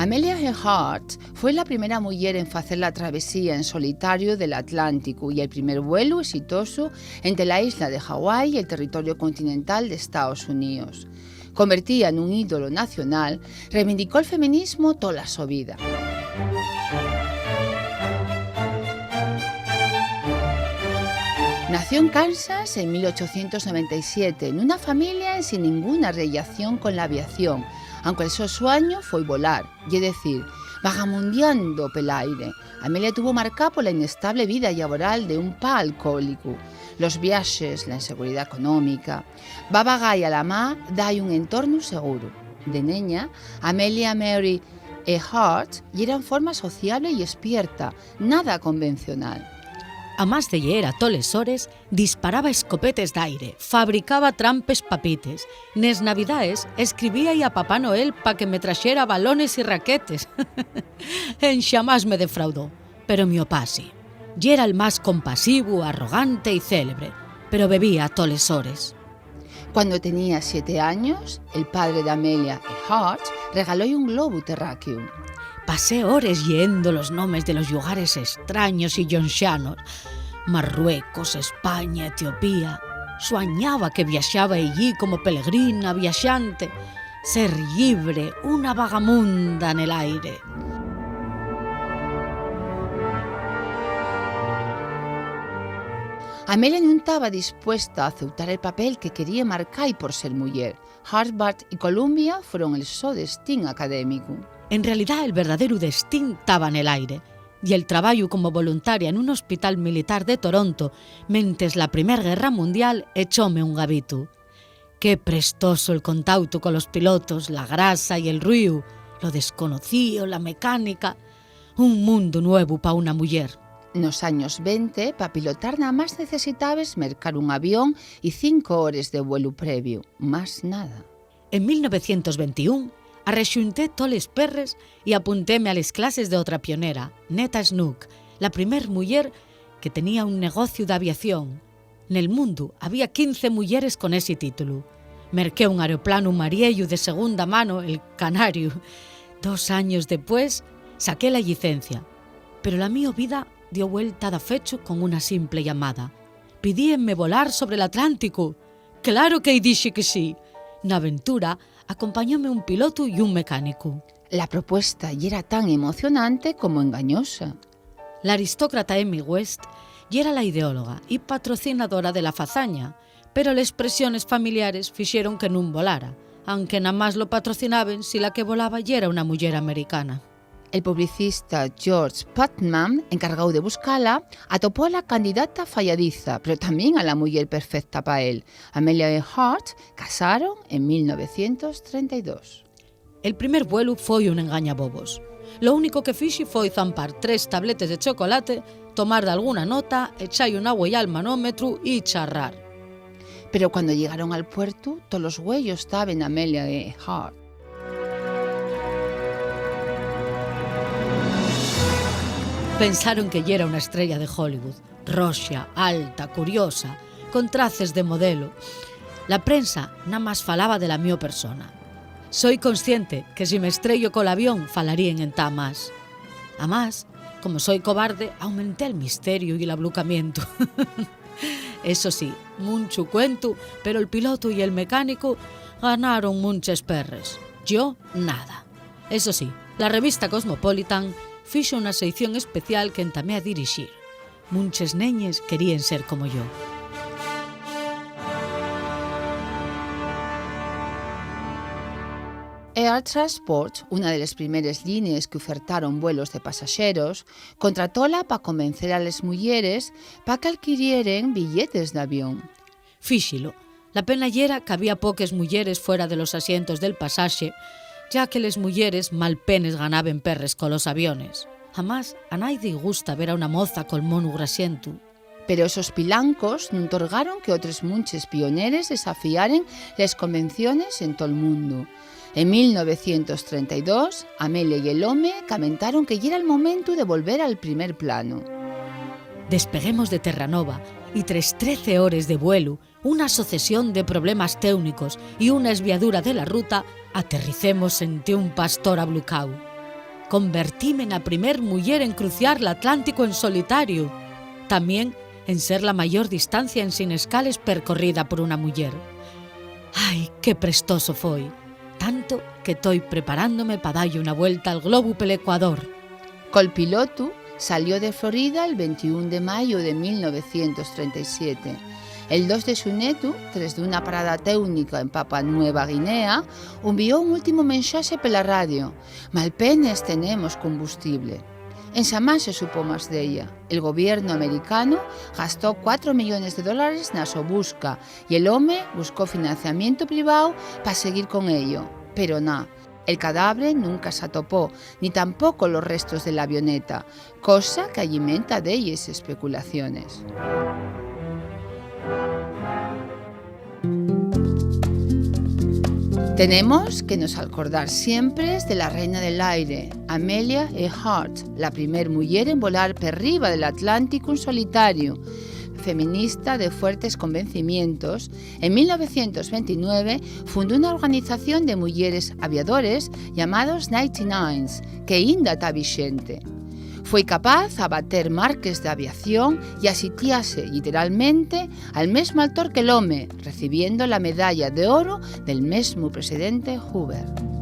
Amelia Earhart foi a primeira muller en facer a travesía en solitario del Atlántico e el primer vuelo exitoso entre la isla de Hawái e el territorio continental de Estados Unidos. Convertida nun ídolo nacional, reivindicou el feminismo toda a súa vida. Nació en Kansas en 1897, nunha familia sin ninguna relación con la aviación, aunque el seu sueño foi volar, é decir, vagamundeando pel aire. Amelia tuvo marcada pola inestable vida laboral de un pa alcohólico, los viaxes, la inseguridad económica. Baba Gai a la má dai un entorno seguro. De neña, Amelia Mary Earhart era en forma sociable e espierta, nada convencional. A más de lleer a toles hores, disparaba escopetes d'aire, fabricaba trampes papites. Nes navidades escribía a Papá Noel pa que me traxera balones y raquetes. En xamás me defraudó, pero mi opá sí. Y era el más compasivo, arrogante y célebre, pero bebía a toles hores. Cuando tenía 7 años, el padre de Amelia Earhart regalóle un globo terráqueo. Pasé horas leyendo los nombres de los lugares extraños y yonxanos. Marruecos, España, Etiopía. Soñaba que viaxaba allí como peregrina, viaxante. Ser libre, una vagamunda en el aire. Amelia non estaba dispuesta a aceptar el papel que quería marcar por ser muller. Harvard y Columbia fueron el seu destino académico. En realidad, el verdadero destino estaba en el aire, y el trabajo como voluntaria en un hospital militar de Toronto, mentes la Primera Guerra Mundial, echóme un gavito. Qué prestoso el contacto con los pilotos, la grasa y el ruido, lo desconocido, la mecánica, un mundo nuevo para una mujer. Nos años 20, para pilotar nada más necesitabas mercar un avión y 5 horas de vuelo previo, más nada. En 1921, arrexunté toles perres y apuntéme a les clases de otra pionera, Netta Snook, la primer muller que tenía un negocio de aviación. Nel mundo había 15 mulleres con ese título. Merqué un aeroplano mariello de segunda mano, el Canario. 2 años después, saqué la licencia. Pero la mi vida dio vuelta da fecho con una simple llamada. Pidíenme volar sobre el Atlántico. Claro que dije que sí. Na aventura, acompañóme un piloto y un mecánico. La propuesta ya era tan emocionante como engañosa. La aristócrata Emmy West ya era la ideóloga y patrocinadora de la fazaña, pero las presiones familiares fixeron que non volara, aunque nada más lo patrocinaban si la que volaba ya era una muller americana. El publicista George Putnam, encargado de buscarla, atopó a la candidata falladiza, pero también a la mujer perfecta para él. Amelia Earhart casaron en 1932. El primer vuelo foi un engañabobos. Lo único que fixi foi zampar 3 tabletes de chocolate, tomar de alguna nota, echar un agua al manómetro y charrar. Pero cuando llegaron al puerto, todos los huellos estaban en Amelia Earhart. Pensaron que ya era una estrella de Hollywood, roxa, alta, curiosa, con traces de modelo. La prensa nada más falaba de la mi persona. Soy consciente que si me estrello con el avión falarían en ta más. Además, como soy cobarde, aumenté el misterio y el ablucamiento. Eso sí, mucho cuento, pero el piloto y el mecánico ganaron muchas perres. Yo, nada. Eso sí, la revista Cosmopolitan fixo una sección especial que entamé a dirixir. Munches neñes querían ser como yo. Air Transport, una de las primeras líneas que ofertaron vuelos de pasajeros, contratóla para convencer a las mujeres para que adquirieren billetes de avión. Fíxilo. La pena yera que había poques mulleres fuera de los asientos del pasaje, ya que les mulleres malpenes ganaben perres con los aviones. Jamás a nadie gusta ver a una moza col mono grasiento. Pero esos pilancos non torgaron que otros munches pioneres desafiaren las convenciones en todo el mundo. En 1932, Amelia y el home comentaron que ya era el momento de volver al primer plano. Despeguemos de Terranova y tras 13 horas de vuelo, una sucesión de problemas técnicos y una esviadura de la ruta, aterricemos ente un pastor ablucau. convertime na primer muller en cruciar l'Atlántico en solitario. Tamén en ser la maior distancia en sin escales percorrida por unha muller. Ai, que prestoso foi! Tanto que toi preparándome pa dalle unha vuelta al globo pel Ecuador. Col piloto salió de Florida el 21 de mayo de 1937. El 2 de xunetu, tres d'una parada técnica en Papua Nueva Guinea, envió un último mensaxe pela radio. Malpenes tenemos combustible. En xamás se supo máis della. El gobierno americano gastó $4 millones na súa busca e el home buscou financiamiento privado para seguir con ello. Pero na, el cadáver nunca se atopó, ni tampoco los restos de la avioneta, cosa que alimenta delles especulaciones. Tenemos que nos acordar siempre de la reina del aire, Amelia Earhart, la primer mujer en volar per riba del Atlántico en solitario. Feminista de fuertes convencimientos, en 1929 fundó una organización de mujeres aviadores llamados 99s, que ainda está vigente. Foi capaz de bater marques de aviación y asitiase literalmente al mesmo altor que el home, recibiendo la medalla de oro del mesmo presidente Hoover.